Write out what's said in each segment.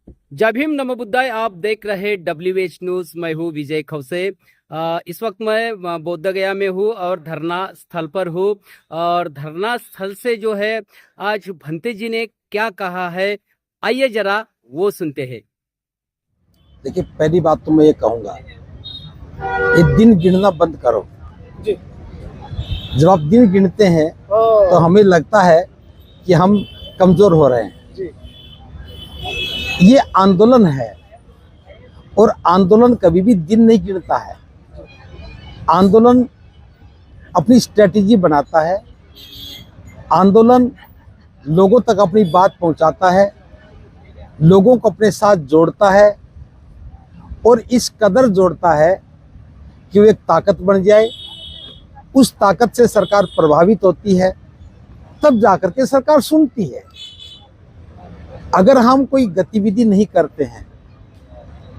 जय भीम नमो बुद्धाय। आप देख रहे WH न्यूज। मैं हूँ विजय खौसे। इस वक्त मैं बोध गया में हूँ और धरना स्थल पर हूँ। और धरना स्थल से जो है आज भंते जी ने क्या कहा है, आइए जरा वो सुनते हैं। देखिए, पहली बात तो मैं ये कहूँगा, ये दिन गिनना बंद करो जी। जब आप दिन गिनते हैं तो हमें लगता है कि हम कमजोर हो रहे हैं जी। ये आंदोलन है और आंदोलन कभी भी दिन नहीं गिनता है। आंदोलन अपनी स्ट्रेटेजी बनाता है, आंदोलन लोगों तक अपनी बात पहुंचाता है, लोगों को अपने साथ जोड़ता है और इस कदर जोड़ता है कि वो एक ताकत बन जाए। उस ताकत से सरकार प्रभावित होती है, तब जाकर के सरकार सुनती है। अगर हम कोई गतिविधि नहीं करते हैं,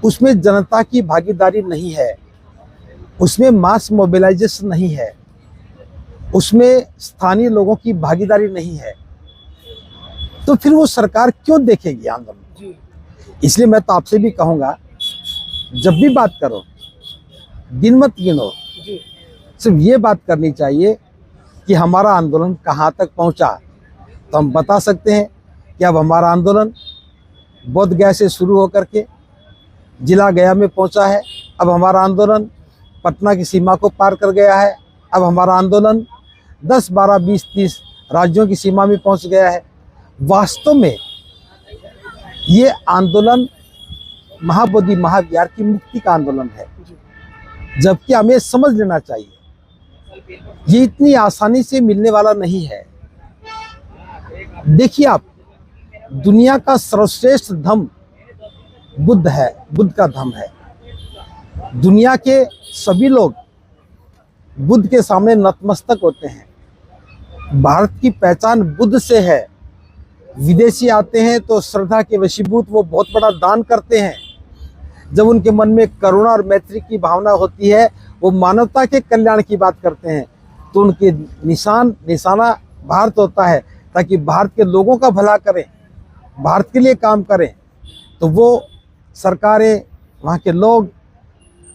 उसमें जनता की भागीदारी नहीं है, उसमें मास मोबिलाइजेशन नहीं है, उसमें स्थानीय लोगों की भागीदारी नहीं है, तो फिर वो सरकार क्यों देखेगी आंदोलन। इसलिए मैं तो आपसे भी कहूँगा, जब भी बात करो दिन मत गिनो, सिर्फ ये बात करनी चाहिए कि हमारा आंदोलन कहाँ तक पहुँचा। तो हम बता सकते हैं कि अब हमारा आंदोलन बोध गया से शुरू होकर के जिला गया में पहुँचा है। अब हमारा आंदोलन पटना की सीमा को पार कर गया है। अब हमारा आंदोलन 10, 12, 20, 30 राज्यों की सीमा में पहुँच गया है। वास्तव में ये आंदोलन महाबोधि महाविहार की मुक्ति का आंदोलन है, जबकि हमें समझ लेना चाहिए ये इतनी आसानी से मिलने वाला नहीं है। देखिए, आप दुनिया का सर्वश्रेष्ठ धर्म बुद्ध है, बुद्ध का धर्म है। दुनिया के सभी लोग बुद्ध के सामने नतमस्तक होते हैं। भारत की पहचान बुद्ध से है। विदेशी आते हैं तो श्रद्धा के वशीभूत वो बहुत बड़ा दान करते हैं। जब उनके मन में करुणा और मैत्री की भावना होती है, वो मानवता के कल्याण की बात करते हैं, तो उनके निशाना भारत होता है, ताकि भारत के लोगों का भला करें, भारत के लिए काम करें। तो वो सरकारें, वहाँ के लोग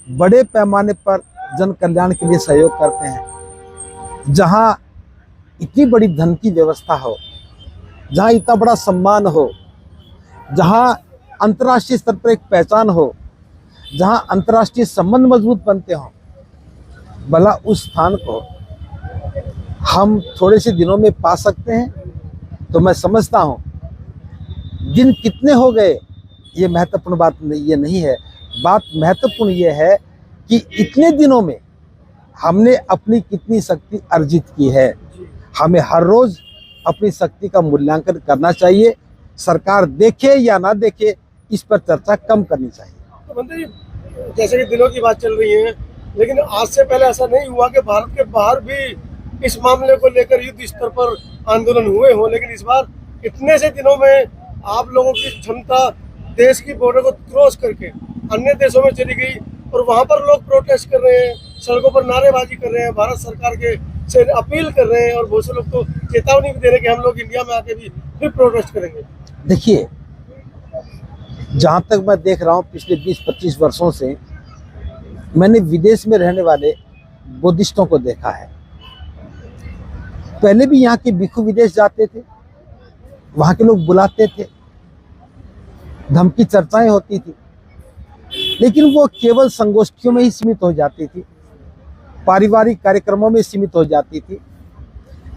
बड़े पैमाने पर जन कल्याण के लिए सहयोग करते हैं। जहाँ इतनी बड़ी धन की व्यवस्था हो, जहाँ इतना बड़ा सम्मान हो, जहाँ अंतर्राष्ट्रीय स्तर पर एक पहचान हो, जहाँ अंतर्राष्ट्रीय संबंध मजबूत बनते हों, भला उस स्थान को हम थोड़े से दिनों में पा सकते हैं। तो मैं समझता हूँ दिन कितने हो गए ये महत्वपूर्ण बात ये नहीं है। बात महत्वपूर्ण ये है कि इतने दिनों में हमने अपनी कितनी शक्ति अर्जित की है। हमें हर रोज अपनी शक्ति का मूल्यांकन करना चाहिए। सरकार देखे या ना देखे, इस पर चर्चा कम करनी चाहिए। तो मंत्री जी, जैसे कि दिनों की बात चल रही है, लेकिन आज से पहले ऐसा नहीं हुआ कि भारत के बाहर भी इस मामले को लेकर युद्ध स्तर पर आंदोलन हुए हो। लेकिन इस बार इतने से दिनों में आप लोगों की क्षमता देश की बॉर्डर को क्रॉस करके अन्य देशों में चली गई और वहां पर लोग प्रोटेस्ट कर रहे हैं, सड़कों पर नारेबाजी कर रहे हैं, भारत सरकार के से अपील कर रहे हैं और बहुत से लोग तो चेतावनी भी दे रहे हैं कि हम लोग इंडिया में आके भी फिर प्रोटेस्ट करेंगे। देखिए, जहाँ तक मैं देख रहा हूँ, पिछले 20-25 वर्षों से मैंने विदेश में रहने वाले बुद्धिस्टों को देखा है। पहले भी यहाँ के भिक्षु विदेश जाते थे, वहाँ के लोग बुलाते थे, धर्म की चर्चाएं होती थी, लेकिन वो केवल संगोष्ठियों में ही सीमित हो जाती थी, पारिवारिक कार्यक्रमों में सीमित हो जाती थी।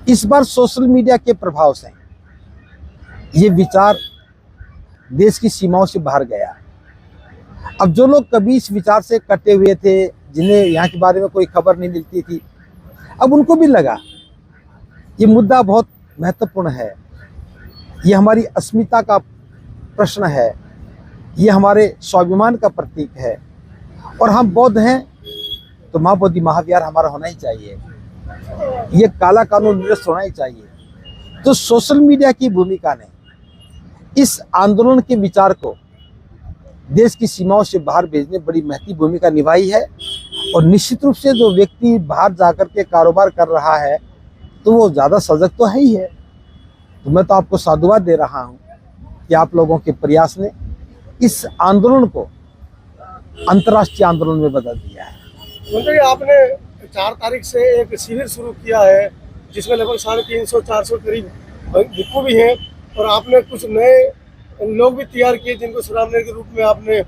इस बार सोशल मीडिया के प्रभाव से ये विचार देश की सीमाओं से बाहर गया। अब जो लोग कभी इस विचार से कटे हुए थे, जिन्हें यहाँ के बारे में कोई खबर नहीं मिलती थी, अब उनको भी लगा ये मुद्दा बहुत महत्वपूर्ण है, ये हमारी अस्मिता का प्रश्न है, ये हमारे स्वाभिमान का प्रतीक है और हम बौद्ध हैं तो महाबोधि महाविहार हमारा होना ही चाहिए, ये काला कानून निरस्त होना ही चाहिए। तो सोशल मीडिया की भूमिका ने इस आंदोलन के विचार को देश की सीमाओं से बाहर भेजने बड़ी महत्वपूर्ण भूमिका निभाई है। और निश्चित रूप से जो व्यक्ति बाहर जाकर के कारोबार कर रहा है तो वो ज़्यादा सजग तो है ही है। तो मैं तो आपको साधुवाद दे रहा हूँ कि आप लोगों के प्रयास ने इस आंदोलन को अंतर्राष्ट्रीय आंदोलन में बदल दिया है। मंत्री, आपने 4 तारीख से एक शिविर शुरू किया है जिसमें लगभग 350-400 करीब भिक्षु भी हैं, और आपने कुछ नए लोग भी तैयार किए जिनको सुरामने के रूप में आपने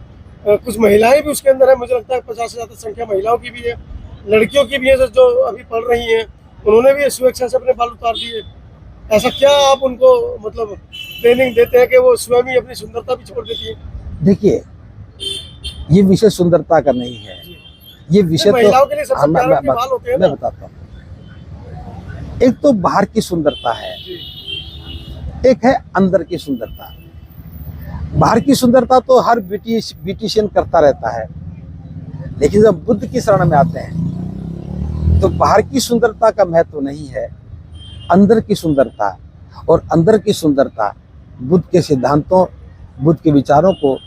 कुछ महिलाएं भी उसके अंदर है। मुझे लगता है 50 से ज़्यादा संख्या महिलाओं की भी है, लड़कियों की भी है जो अभी पढ़ रही हैं, उन्होंने भी स्वेच्छा से अपने बाल उतार दिए। ऐसा क्या आप उनको मतलब ट्रेनिंग देते हैं कि वो स्वयं ही अपनी सुंदरता भी छोड़ देती है? देखिए, ये विषय सुंदरता का नहीं है, ये विषय महिलाओं के लिए सबसे प्यारे उनके बाल होते हैं ना। मैं बताता हूँ। एक तो बाहर की सुंदरता है, एक है अंदर की सुंदरता। बाहर की सुंदरता तो हर ब्यूटिशियन करता रहता है, लेकिन जब बुद्ध की शरण में आते हैं तो बाहर की सुंदरता का महत्व नहीं है, अंदर की सुंदरता। और अंदर की सुंदरता बुद्ध के सिद्धांतों, बुद्ध के विचारों को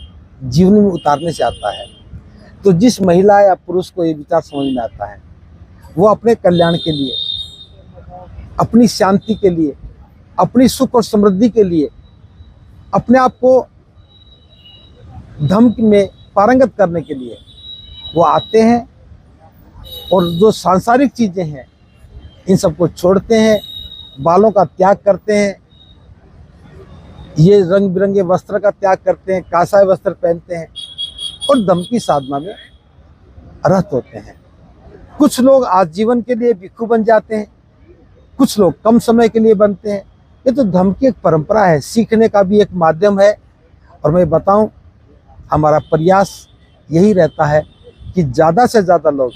जीवन में उतारने से आता है। तो जिस महिला या पुरुष को ये विचार समझ में आता है, वो अपने कल्याण के लिए, अपनी शांति के लिए, अपनी सुख और समृद्धि के लिए, अपने आप को धर्म में पारंगत करने के लिए वो आते हैं, और जो सांसारिक चीज़ें हैं इन सबको छोड़ते हैं, बालों का त्याग करते हैं, ये रंग बिरंगे वस्त्र का त्याग करते हैं, कासाय वस्त्र पहनते हैं और धम्म की साधना में रत होते हैं। कुछ लोग आजीवन के लिए भिक्षु बन जाते हैं, कुछ लोग कम समय के लिए बनते हैं। ये तो धम्म की एक परंपरा है, सीखने का भी एक माध्यम है। और मैं बताऊं, हमारा प्रयास यही रहता है कि ज़्यादा से ज़्यादा लोग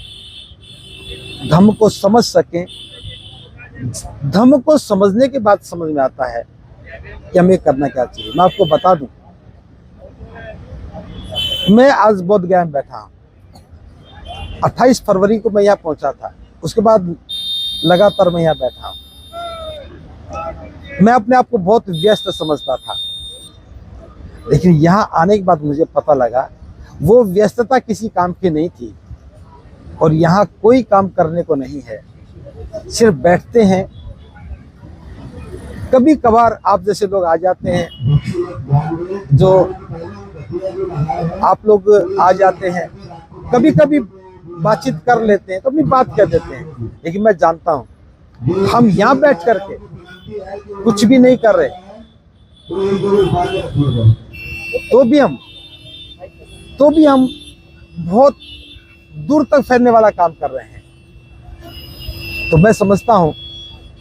धम्म को समझ सकें। धम्म को समझने के बाद समझ में आता है कि हमें करना क्या चाहिए। मैं आपको बता दूं, मैं आज बोध गया में बैठा हूँ। 28 फरवरी को मैं यहाँ पहुँचा था, उसके बाद लगातार मैं यहाँ बैठा हूँ। मैं अपने आप को बहुत व्यस्त समझता था, लेकिन यहाँ आने के बाद मुझे पता लगा वो व्यस्तता किसी काम की नहीं थी, और यहाँ कोई काम करने को नहीं है, सिर्फ बैठते हैं। कभी कभार आप जैसे लोग आ जाते हैं, जो आप लोग आ जाते हैं, कभी कभी बातचीत कर लेते हैं तो अपनी बात कह देते हैं। लेकिन मैं जानता हूं हम यहाँ बैठ करके कुछ भी नहीं कर रहे, तो भी हम बहुत दूर तक फैलने वाला काम कर रहे हैं। तो मैं समझता हूं,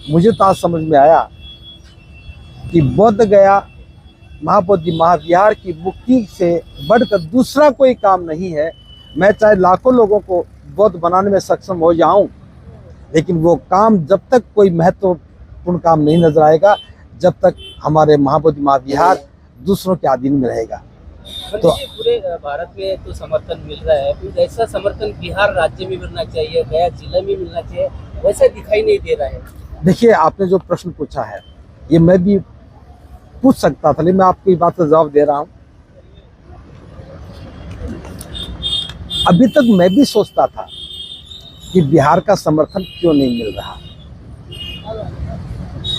मुझे तो आज समझ में आया कि बोध गया महाबोधि महाविहार की मुक्ति से बढ़कर दूसरा कोई काम नहीं है। मैं चाहे लाखों लोगों को बौद्ध बनाने में सक्षम हो जाऊं, लेकिन वो काम जब तक कोई महत्वपूर्ण काम नहीं नजर आएगा, जब तक हमारे महाबोधि महाविहार दूसरों के अधीन में रहेगा। तो पूरे भारत में तो समर्थन मिल रहा है, तो ऐसा समर्थन बिहार राज्य में मिलना चाहिए, गया जिला में मिलना चाहिए, वैसा दिखाई नहीं दे रहा है। देखिए, आपने जो प्रश्न पूछा है ये मैं भी पूछ सकता था, लेकिन मैं आपकी बात का जवाब दे रहा हूं। अभी तक मैं भी सोचता था कि बिहार का समर्थन क्यों नहीं मिल रहा,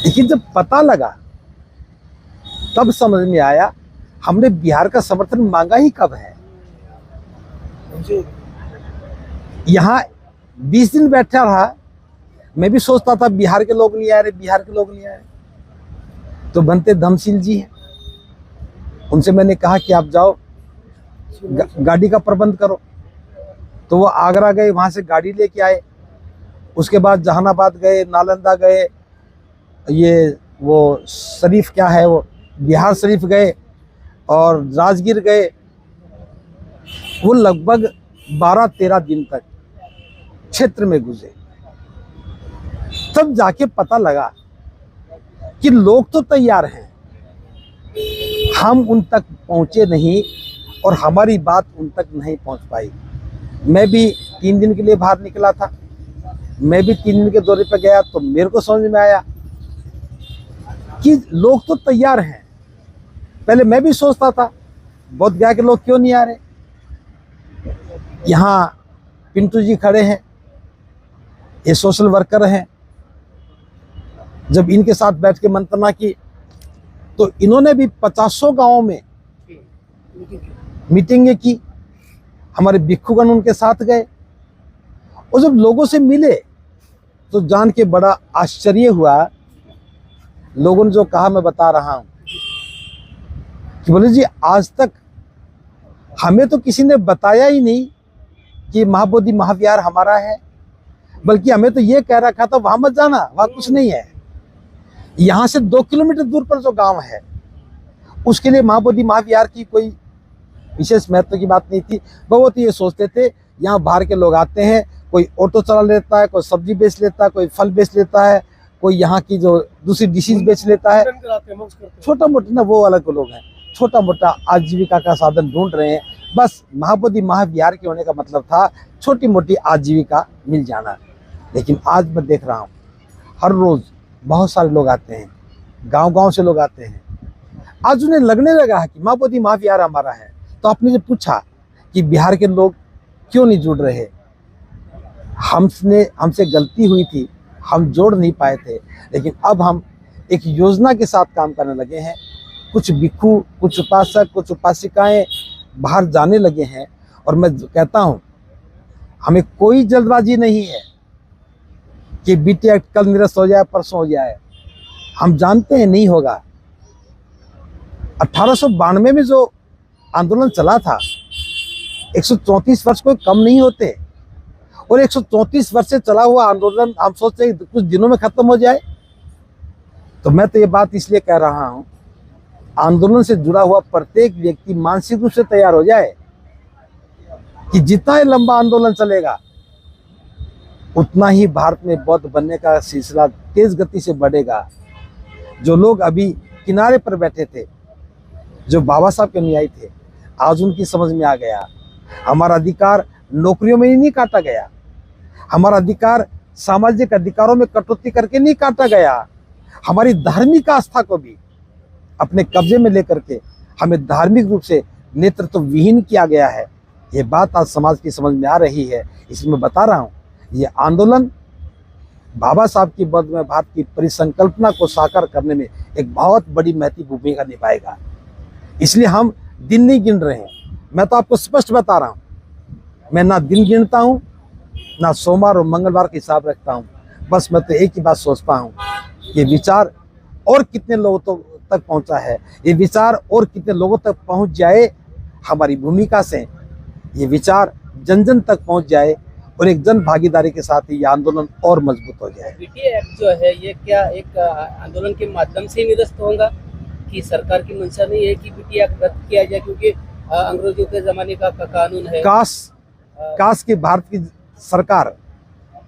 लेकिन जब पता लगा तब समझ में आया हमने बिहार का समर्थन मांगा ही कब है। यहाँ 20 दिन बैठा रहा, मैं भी सोचता था बिहार के लोग नहीं आ रहे, बिहार के लोग नहीं आ रहे। तो बनते धमशील जी हैं, उनसे मैंने कहा कि आप जाओ गाड़ी का प्रबंध करो। तो वो आगरा गए, वहाँ से गाड़ी लेके आए, उसके बाद जहानाबाद गए, नालंदा गए, ये वो शरीफ क्या है वो बिहार शरीफ गए और राजगीर गए। वो लगभग 12-13 दिन तक क्षेत्र में गुजरे, तब जाके पता लगा कि लोग तो तैयार हैं, हम उन तक पहुंचे नहीं और हमारी बात उन तक नहीं पहुंच पाई। मैं भी 3 दिन के लिए बाहर निकला था, मैं भी 3 दिन के दौरे पर गया, तो मेरे को समझ में आया कि लोग तो तैयार हैं। पहले मैं भी सोचता था बोध गया के लोग क्यों नहीं आ रहे। यहाँ पिंटू जी खड़े हैं, ये सोशल वर्कर हैं। जब इनके साथ बैठ के मंत्रणा की तो इन्होंने भी 50 गांवों में मीटिंगें की, हमारे भिक्षुगण उनके साथ गए और जब लोगों से मिले तो जान के बड़ा आश्चर्य हुआ। लोगों ने जो कहा मैं बता रहा हूं कि बोले जी आज तक हमें तो किसी ने बताया ही नहीं कि महाबोधि महाविहार हमारा है, बल्कि हमें तो ये कह रखा था वहां मत जाना, वहां कुछ नहीं है। यहाँ से 2 किलोमीटर दूर पर जो गांव है उसके लिए महाबोधि महाविहार की कोई विशेष महत्व की बात नहीं थी। बहुत ये सोचते थे यहाँ बाहर के लोग आते हैं, कोई ऑटो चला लेता है, कोई सब्जी बेच लेता है, कोई फल बेच लेता है, कोई यहाँ की जो दूसरी डिशेज बेच लेता है। छोटा मोटा ना वो अलग लोग हैं, छोटा मोटा आजीविका का साधन ढूंढ रहे हैं। बस महाबोधि महाविहार के होने का मतलब था छोटी मोटी आजीविका मिल जाना। लेकिन आज मैं देख रहा हूँ हर रोज बहुत सारे लोग आते हैं, गांव-गांव से लोग आते हैं। आज उन्हें लगने लगा है कि महाबोधि महाविहार हमारा है। तो आपने जो पूछा कि बिहार के लोग क्यों नहीं जुड़ रहे, हमसे गलती हुई थी, हम जोड़ नहीं पाए थे। लेकिन अब हम एक योजना के साथ काम करने लगे हैं। कुछ भिक्षु, कुछ उपासक, कुछ उपासिकाएं बाहर जाने लगे हैं। और मैं कहता हूं हमें कोई जल्दबाजी नहीं है कि बीटी एक्ट कल निरस्त हो जाए, परसों हो जाए। हम जानते हैं नहीं होगा। 1892 में जो आंदोलन चला था, 134 वर्ष कोई कम नहीं होते। और 134 वर्ष से चला हुआ आंदोलन हम सोचते हैं कुछ दिनों में खत्म हो जाए। तो मैं तो ये बात इसलिए कह रहा हूं, आंदोलन से जुड़ा हुआ प्रत्येक व्यक्ति मानसिक रूप से तैयार हो जाए कि जितना लंबा आंदोलन चलेगा उतना ही भारत में बौद्ध बनने का सिलसिला तेज गति से बढ़ेगा। जो लोग अभी किनारे पर बैठे थे, जो बाबा साहब के अनुयायी थे, आज उनकी समझ में आ गया हमारा अधिकार नौकरियों में ही नहीं काटा गया, हमारा अधिकार सामाजिक अधिकारों में कटौती करके नहीं काटा गया, हमारी धार्मिक आस्था को भी अपने कब्जे में लेकर के हमें धार्मिक रूप से नेतृत्व विहीन किया गया है। ये बात आज समाज की समझ में आ रही है। इसलिए मैं बता रहा हूँ ये आंदोलन बाबा साहब की बौद्ध में भारत की परिसंकल्पना को साकार करने में एक बहुत बड़ी महत्वपूर्ण भूमिका निभाएगा। इसलिए हम दिन नहीं गिन रहे हैं। मैं तो आपको स्पष्ट बता रहा हूँ, मैं ना दिन गिनता हूँ, ना सोमवार और मंगलवार का हिसाब रखता हूँ। बस मैं तो एक ही बात सोचता हूँ, ये विचार और कितने लोगों तक पहुँचा है, ये विचार और कितने लोगों तक पहुँच जाए हमारी भूमिका से, ये विचार जन जन तक पहुँच जाए और एक जन भागीदारी के साथ ये आंदोलन और मजबूत हो जाए। बीटी एक्ट जो है ये क्या एक आंदोलन के माध्यम से निरस्त होगा कि सरकार की मंशा नहीं है कि बीटी एक्ट रद्द किया जाए, क्योंकि अंग्रेजों के जमाने का कानून है। काश की भारत की सरकार,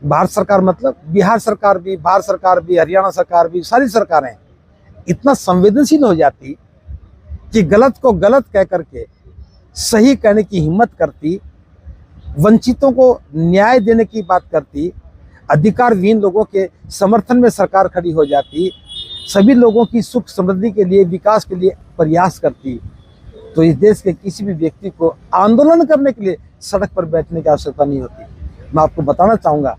भारत सरकार मतलब बिहार सरकार भी, भारत सरकार भी, हरियाणा सरकार भी, सारी सरकारें इतना संवेदनशील हो जाती कि गलत को गलत कह करके सही कहने की हिम्मत करती, वंचितों को न्याय देने की बात करती, अधिकार विहीन लोगों के समर्थन में सरकार खड़ी हो जाती, सभी लोगों की सुख समृद्धि के लिए, विकास के लिए प्रयास करती। तो इस देश के किसी भी व्यक्ति को आंदोलन करने के लिए सड़क पर बैठने की आवश्यकता नहीं होती। मैं आपको बताना चाहूँगा,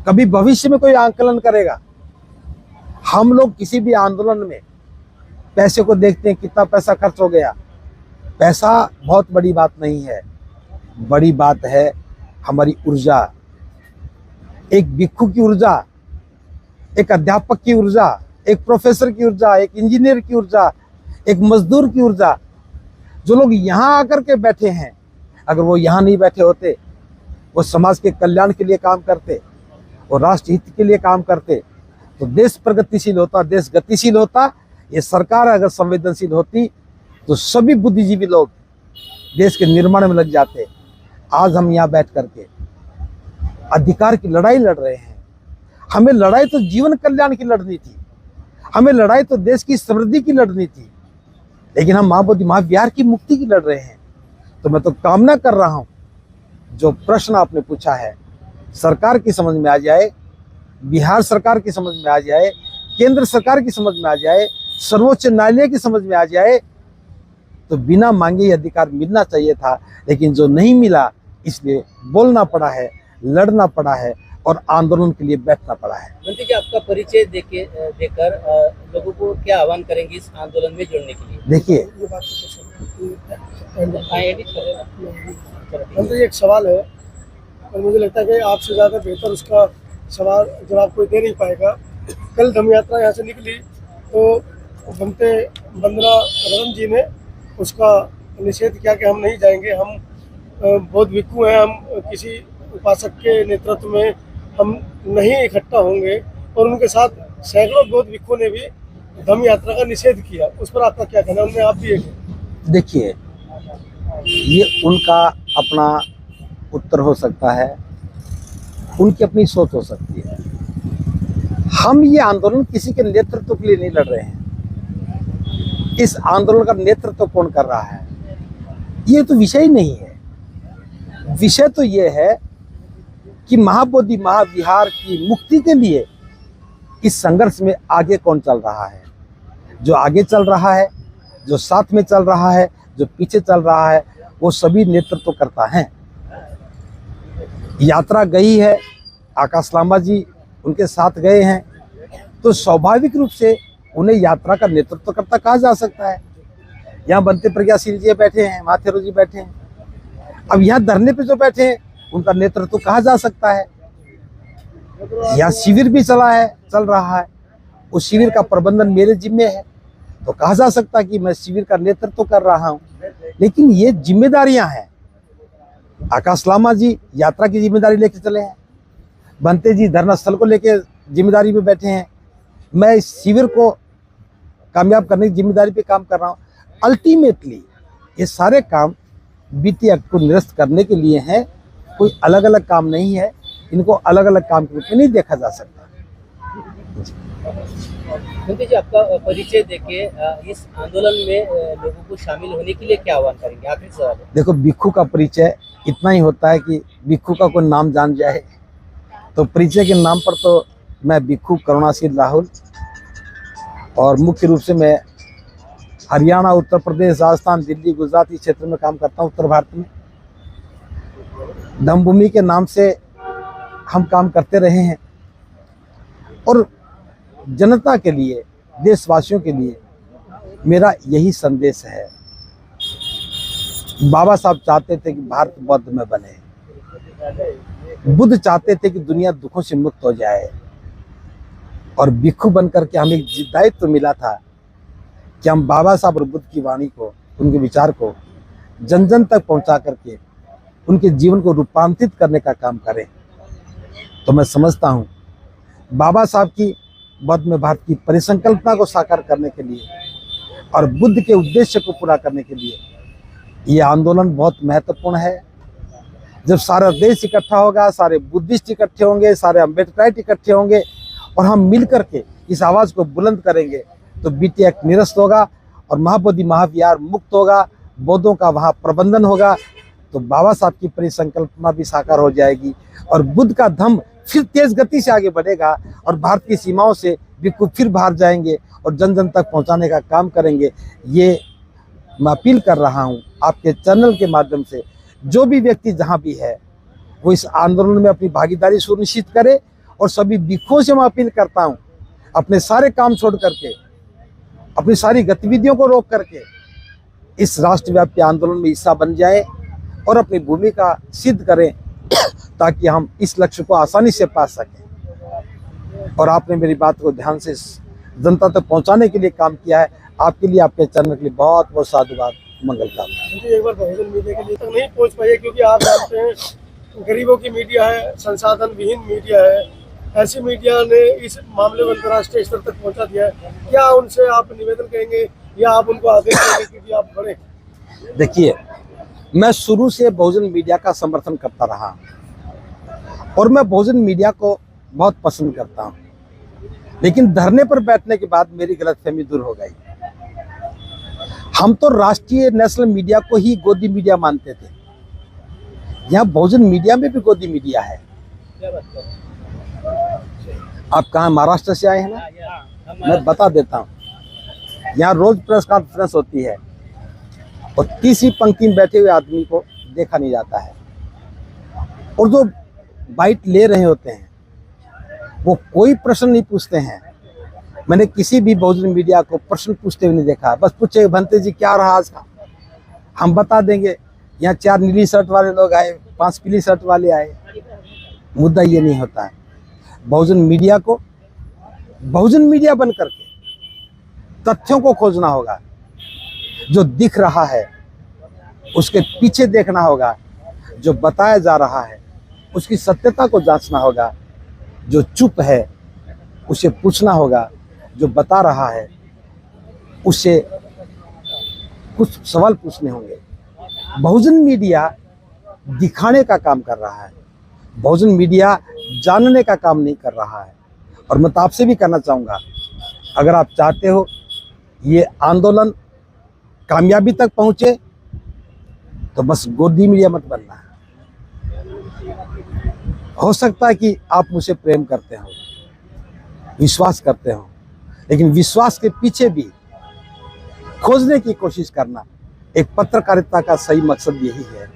कभी भविष्य में कोई आंकलन करेगा, हम लोग किसी भी आंदोलन में पैसे को देखते हैं, कितना पैसा खर्च हो गया। पैसा बहुत बड़ी बात नहीं है, बड़ी बात है हमारी ऊर्जा। एक भिक्षु की ऊर्जा, एक अध्यापक की ऊर्जा, एक प्रोफेसर की ऊर्जा, एक इंजीनियर की ऊर्जा, एक मजदूर की ऊर्जा। जो लोग यहाँ आकर के बैठे हैं, अगर वो यहाँ नहीं बैठे होते, वो समाज के कल्याण के लिए काम करते, वो राष्ट्र हित के लिए काम करते, तो देश प्रगतिशील होता, देश गतिशील होता। ये सरकार अगर संवेदनशील होती तो सभी बुद्धिजीवी लोग देश के निर्माण में लग जाते। आज हम यहाँ बैठ करके अधिकार की लड़ाई लड़ रहे हैं। हमें लड़ाई तो जीवन कल्याण की लड़नी थी, हमें लड़ाई तो देश की समृद्धि की लड़नी थी, लेकिन हम महाबोधि महाविहार की मुक्ति की लड़ रहे हैं। तो मैं तो कामना कर रहा हूं जो प्रश्न आपने पूछा है सरकार की समझ में आ जाए, बिहार सरकार की समझ में आ जाए, केंद्र सरकार की समझ में आ जाए, सर्वोच्च न्यायालय की समझ में आ जाए। तो बिना मांगे ये अधिकार मिलना चाहिए था, लेकिन जो नहीं मिला इसलिए बोलना पड़ा है, लड़ना पड़ा है और आंदोलन के लिए बैठना पड़ा है। मंत्री जी, आपका परिचय देकर लोगों को क्या आह्वान करेंगे इस आंदोलन में जुड़ने के लिए? देखिए, तो ये एक सवाल है और मुझे लगता है कि आपसे ज़्यादा बेहतर उसका सवाल जवाब कोई दे नहीं पाएगा। कल धम्म यात्रा यहाँ से निकली तो वंदना रतन जी ने उसका निषेध किया कि हम नहीं जाएंगे, हम बौद्ध भिक्षु हैं, हम किसी उपासक के नेतृत्व में हम नहीं इकट्ठा होंगे, और उनके साथ सैकड़ों बौद्ध भिक्षुओं ने भी धम्म यात्रा का निषेध किया। उस पर आपका क्या कहना है? उनमें आप भी एक हैं। देखिए, ये उनका अपना उत्तर हो सकता है, उनकी अपनी सोच हो सकती है। हम ये आंदोलन किसी के नेतृत्व के लिए नहीं लड़ रहे हैं। इस आंदोलन का नेतृत्व कौन कर रहा है ये तो विषय ही नहीं है। विषय तो ये है कि महाबोधि महाविहार की मुक्ति के लिए इस संघर्ष में आगे कौन चल रहा है। जो आगे चल रहा है, जो साथ में चल रहा है, जो पीछे चल रहा है, वो सभी नेतृत्व करता है। यात्रा गई है, आकाश लांबा जी उनके साथ गए हैं, तो स्वाभाविक रूप से उन्हें यात्रा का नेतृत्व करता कहा जा सकता है। यहाँ बनते प्रज्ञाशील जी बैठे हैं, माथेरो जी बैठे हैं, अब यहाँ धरने पे जो बैठे हैं उनका नेतृत्व कहा जा सकता है। यहाँ शिविर भी चल रहा है, उस शिविर का प्रबंधन मेरे जिम्मे है, तो कहा जा सकता है कि मैं शिविर का नेतृत्व कर रहा हूँ। लेकिन ये जिम्मेदारियां हैं। आकाश लामा जी यात्रा की जिम्मेदारी लेके चले हैं, बनते जी धरना स्थल को लेके जिम्मेदारी पे बैठे हैं, मैं इस शिविर को कामयाब करने की जिम्मेदारी पे काम कर रहा हूँ। अल्टीमेटली ये सारे काम बीटी एक्ट को निरस्त करने के लिए हैं, कोई अलग अलग काम नहीं है। इनको अलग अलग काम के रूप में नहीं देखा जा सकता। मोदी जी, आपका परिचय देके इस आंदोलन में लोगों को शामिल होने के लिए क्या आह्वान करेंगे? आखिरी सवाल है। देखो, भिक्षु का परिचय इतना ही होता है कि भिक्षु का कोई नाम जान जाए, तो परिचय के नाम पर तो मैं भिक्षु करुणाशील राहुल, और मुख्य रूप से मैं हरियाणा, उत्तर प्रदेश, राजस्थान, दिल्ली, गुजरात इस क्षेत्र में काम करता हूँ, उत्तर भारत में। धम्मभूमि के नाम से हम काम करते रहे हैं, और जनता के लिए, देशवासियों के लिए मेरा यही संदेश है। बाबा साहब चाहते थे कि भारत बौद्ध में बने, बुद्ध चाहते थे कि दुनिया दुखों से मुक्त हो जाए, और भिक्षु बनकर के हमें दायित्व मिला था कि हम बाबा साहब और बुद्ध की वाणी को, उनके विचार को जन जन तक पहुंचा करके उनके जीवन को रूपांतरित करने का काम करें। तो मैं समझता हूं बाबा साहब की बौद्ध में भारत की परिसंकल्पना को साकार करने के लिए और बुद्ध के उद्देश्य को पूरा करने के लिए ये आंदोलन बहुत महत्वपूर्ण है। जब सारा देश इकट्ठा होगा, सारे बुद्धिस्ट इकट्ठे होंगे, सारे अम्बेडकराइट इकट्ठे होंगे, और हम मिल करके इस आवाज़ को बुलंद करेंगे, तो बीटी एक्ट निरस्त होगा और महाबोधि महाविहार मुक्त होगा, बौद्धों का वहाँ प्रबंधन होगा, तो बाबा साहब की परिसंकल्पना भी साकार हो जाएगी, और बुद्ध का धम्म फिर तेज गति से आगे बढ़ेगा, और भारत की सीमाओं से भिक्षु फिर बाहर जाएंगे और जन जन तक पहुँचाने का काम करेंगे। ये मैं अपील कर रहा हूँ आपके चैनल के माध्यम से, जो भी व्यक्ति जहाँ भी है वो इस आंदोलन में अपनी भागीदारी सुनिश्चित करे, और सभी भिक्षुओं से मैं अपील करता हूँ अपने सारे काम छोड़ करके, अपनी सारी गतिविधियों को रोक करके इस राष्ट्रव्यापी आंदोलन में हिस्सा बन जाए और अपनी भूमिका सिद्ध करें, ताकि हम इस लक्ष्य को आसानी से पा सकें। और आपने मेरी बात को ध्यान से जनता तक पहुंचाने के लिए काम किया है। आपके लिए, आपके चैनल के लिए बहुत बहुत साधुवाद, मंगल कामना। एक बार बहुजन मीडिया के लिए तक नहीं पहुंच पाए, क्योंकि आप जानते हैं गरीबों की मीडिया है, संसाधन विहीन मीडिया है। ऐसी मीडिया ने इस मामले को अंतर्राष्ट्रीय स्तर तक पहुंचा दिया है। क्या उनसे आप निवेदन करेंगे या आप उनको आदेश देंगे क्योंकि आप बड़े? देखिए, मैं शुरू से बहुजन मीडिया का समर्थन करता रहा, और मैं बहुजन मीडिया को बहुत पसंद करता हूं, लेकिन धरने पर बैठने के बाद मेरी गलतफहमी दूर हो गई। हम तो राष्ट्रीय नेशनल मीडिया को ही गोदी मीडिया मानते थे, यहाँ बहुजन मीडिया में भी गोदी मीडिया है। आप कहाँ महाराष्ट्र से आए हैं ना, मैं बता देता हूँ, यहाँ रोज प्रेस कॉन्फ्रेंस होती है और तीसरी पंक्ति में बैठे हुए आदमी को देखा नहीं जाता है, और जो बाइट ले रहे होते हैं वो कोई प्रश्न नहीं पूछते हैं। मैंने किसी भी बहुजन मीडिया को प्रश्न पूछते हुए नहीं देखा, बस पूछे बनते जी क्या रहा आज का, हम बता देंगे। यहाँ 4 नीली शर्ट वाले लोग आए, 5 पीली शर्ट वाले आए, मुद्दा ये नहीं होता है। बहुजन मीडिया को बहुजन मीडिया बन करके तथ्यों को खोजना होगा। जो दिख रहा है उसके पीछे देखना होगा, जो बताया जा रहा है उसकी सत्यता को जांचना होगा, जो चुप है उसे पूछना होगा, जो बता रहा है उसे कुछ सवाल पूछने होंगे। बहुजन मीडिया दिखाने का काम कर रहा है, बहुजन मीडिया जानने का काम नहीं कर रहा है। और मैं तो आपसे भी कहना चाहूँगा, अगर आप चाहते हो ये आंदोलन कामयाबी तक पहुँचे तो बस गोदी मीडिया मत बनना है। हो सकता है कि आप मुझे प्रेम करते हो, विश्वास करते हो, लेकिन विश्वास के पीछे भी खोजने की कोशिश करना एक पत्रकारिता का सही मकसद यही है।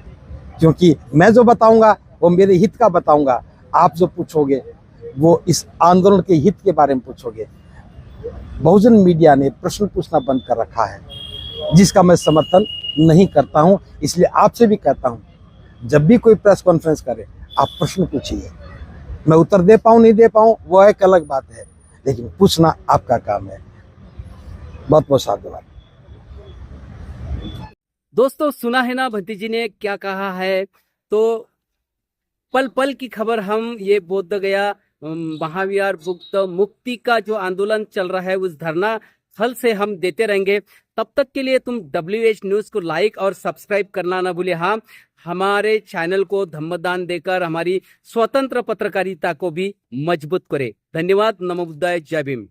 क्योंकि मैं जो बताऊंगा वो मेरे हित का बताऊंगा, आप जो पूछोगे वो इस आंदोलन के हित के बारे में पूछोगे। बहुजन मीडिया ने प्रश्न पूछना बंद कर रखा है, जिसका मैं समर्थन नहीं करता हूं। इसलिए आपसे भी कहता हूं, जब भी कोई प्रेस कॉन्फ्रेंस करे आप प्रश्न पूछिए। मैं उत्तर दे पाऊं नहीं दे पाऊं वो एक अलग बात है, लेकिन पूछना आपका काम है। बहुत बहुत साधुवाद। दोस्तों, सुना है ना भंती जी ने क्या कहा है। तो पल पल की खबर हम ये बोध गया महाविहार मुक्ति का जो आंदोलन चल रहा है उस धरना स्थल से हम देते रहेंगे। तब तक के लिए तुम WH न्यूज को लाइक और सब्सक्राइब करना ना भूले। हाँ, हमारे चैनल को धम्मदान देकर हमारी स्वतंत्र पत्रकारिता को भी मजबूत करे। धन्यवाद। नमो बुद्धाय। जय भीम।